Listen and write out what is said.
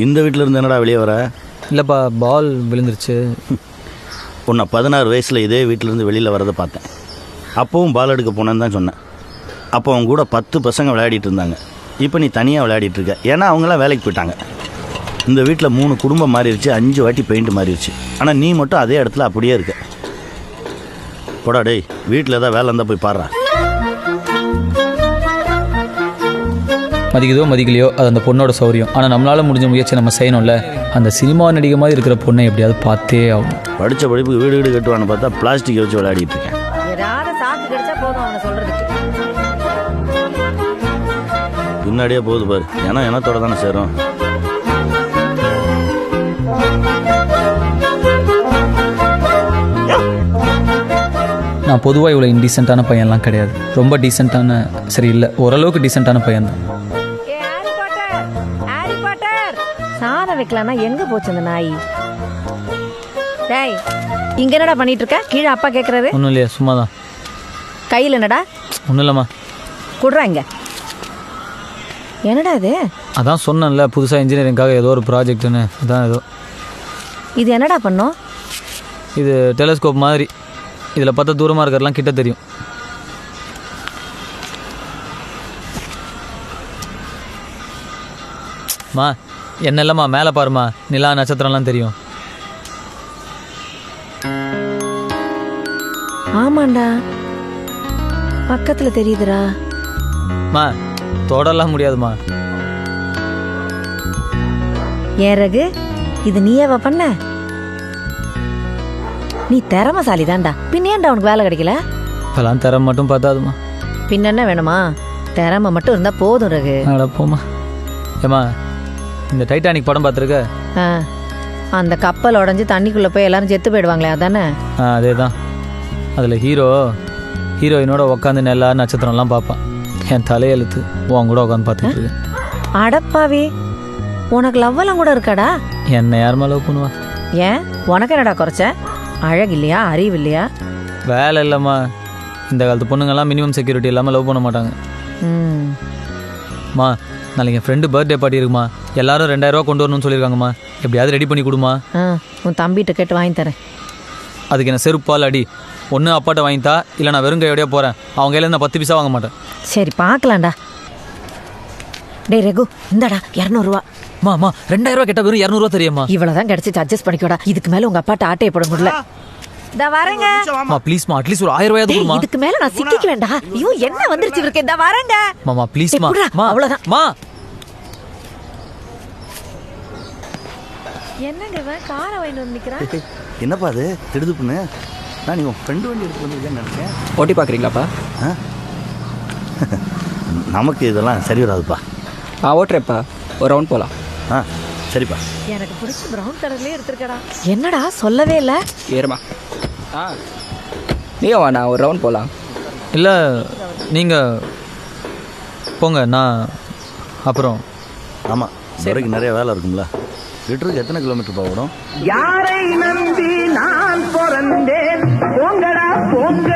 இந்த வீட்டில் இருந்து என்னடா வெளியே வர? இல்லைப்பா, பால் விழுந்துருச்சு. உன்னை 16 வயசில் இதே வீட்டிலேருந்து வெளியில் வரதை பார்த்தேன். அப்போவும் பால் எடுக்க போனேன்னு தான் சொன்னேன். அப்போ அவங்க கூட 10 பசங்க விளையாடிட்டு இருந்தாங்க. இப்போ நீ தனியாக விளையாடிட்டு இருக்க. ஏன்னா அவங்களாம் வேலைக்கு போயிட்டாங்க. இந்த வீட்டில் 3 குடும்பம் மாறிடுச்சு, 5 வாட்டி பெயிண்ட் மாறிடுச்சு. ஆனால் நீ மட்டும் அதே இடத்துல அப்படியே இருக்க. போடா டேய், வீட்டில் ஏதாவது வேலை இருந்தால் போய் பாடுறா. மதிக்குதோ மதிக்கலையோ அது அந்த பொண்ணோட சௌரியம். ஆனால் நம்மளால் முடிஞ்ச முயற்சி நம்ம செய்யணும்ல. அந்த சினிமா நடிகை மாதிரி இருக்கிற பொண்ணை எப்படியாவது பார்த்தே ஆகும். படித்த படிப்புக்கு வீடு வீடு கட்டுவான்னு பார்த்தா பிளாஸ்டிக் வச்சு விளையாடிட்டு இருக்கேன். பின்னாடியே போகுது பாரு. ஏன்னா எனத்தோட தானே சேரும். நான் பொதுவாக இவ்வளோ இன்டீசெண்டான பையன்லாம் கிடையாது. ரொம்ப டீசெண்டான, சரி இல்லை, ஓரளவுக்கு டீசெண்டான பையன் தான். சாதம் வைக்கலாம்னா எங்க போச்சு அந்த நாய்? டேய், இங்க என்னடா பண்ணிட்டு இருக்க? கீழே அப்பா கேட்கறாரு. ஒன்றும் இல்லையா, சும்மா தான். கையில் என்னடா? ஒன்றும் இல்லைம்மா. குடுறா இங்க. என்னடா இது? அதான் சொன்னேன்ல, புதுசாக இன்ஜினியரிங்காக ஏதோ ஒரு ப்ராஜெக்ட்டுன்னு. அதான் ஏதோ. இது என்னடா பண்ணோம்? இது டெலஸ்கோப் மாதிரி. இதில் பார்த்தா தூரமாக இருக்கிறதுலாம் கிட்ட தெரியும். மா என்ன இல்லைம்மா, மேலே பாருமா, நிலா நட்சத்திரம்லாம் தெரியும். ஆமாண்டா, பக்கத்துல தெரியுதுடா. மா தொடலாம் முடியாதுமா. ஏன் ரகு, இது நீயேவா பண்ண? நீ திறமசாலி தான்டா. பின்னேண்டா உனக்கு வேலை கிடைக்கல? இப்பெல்லாம் திறமை மட்டும் பார்த்தாதுமா. பின்ன என்ன வேணுமா? திறமை மட்டும் இருந்தா போதும் ரகு. போமா. ஏமா, இந்த டைட்டானிக் படம் பார்த்துருக்க? அந்த கப்பல் உடஞ்சி தண்ணிக்குள்ள போய் எல்லாரும் செத்து போயிடுவாங்களே, அதானே? அதே தான். அதில் ஹீரோயினோட உட்காந்து நிலா நட்சத்திரம்லாம் பார்ப்பான். என் தலையெழுத்து உன் கூட உட்காந்து பார்த்துட்டு இருக்கேன். அடப்பாவே, உனக்கு லவ்வெல்லாம் கூட இருக்காடா? என்ன யாருமா லவ் பண்ணுவா? ஏன், உனக்கு என்னடா குறைச்ச? அழகு இல்லையா, அறிவு இல்லையா? வேலை இல்லைம்மா. இந்த காலத்து பொண்ணுங்கள்லாம் மினிமம் செக்யூரிட்டி இல்லாமல் லவ் பண்ண மாட்டாங்க. மா, நாளைக்கு என் ஃப்ரெண்டு பர்த்டே பார்ட்டி இருக்குமா. எல்லாரும் 2000 ரூபா கொண்டு வரணும்னு சொல்லியிருக்காங்கம்மா. எப்படியாவது ரெடி பண்ணி கொடுமா. உன் தம்பிகிட்ட கேட்டு வாங்கி தரேன். அதுக்கு என்ன செருப்பால் அடி. ஒன்று அப்பாட்ட வாங்கித்தா, இல்லை நான் வெறும் கையோடையே போகிறேன். அவங்க கையில் நான் 10 பைசா வாங்க மாட்டேன். சரி பார்க்கலாம்டா. டேய் ரகு, இந்தாடா 200 ரூபா. மா 2000 ரூபா கேட்டால் வெறும் 200 ரூபா தெரியுமா? இவ்வளோதான் கிடைச்சி அட்ஜஸ்ட் பண்ணிக்கோடா. இதுக்கு மேலே உங்கள் அப்பாட்ட ஆட்டையை போட முடியல. இதா வரேங்க. ப்ளீஸ்மா, அட்லீஸ்ட் ஒரு 1000 ரூபாயாவது கொடுமா. இதுக்கு மேல நான் சிக்கிக்க வேண்டாம். ஐயோ என்ன வந்துருச்சு இருக்கு. இதா வரேங்க. மாமா ப்ளீஸ்மா. அவ்வளவுதான். மா என்னங்க இவன் காரை வாங்கிட்டு வந்து நிக்கிறான்? என்னப்பா அது திடுதுப்புன்னு? நான் நீ உன் ஃப்ரெண்டு வண்டி எடுத்து வந்துருக்கேன்னு நினைச்சேன். ஓட்டி பார்க்குறீங்களாப்பா? நமக்கு இதெல்லாம் சரி வராதுப்பா. ஓட்டுறேப்பா, ஒரு ரவுண்ட் போகலாம். சரிப்பா. எனக்கு பிடிச்ச ப்ரௌன் கலர்லேயே எடுத்துருக்கடா. என்னடா சொல்லவே இல்லை? ஏறுமா. நீ வாண்ணா, ஒரு ரவுண்ட் போகலாம். இல்லை நீங்கள் போங்க, நான் அப்புறம். ஆமாம், வரைக்கும் நிறைய வேலை இருக்கும்ல. லிட்டருக்கு எத்தனை கிலோமீட்டர் போகணும்? யாரை நம்பி நான் பிறந்தேன், போங்கடா போங்க.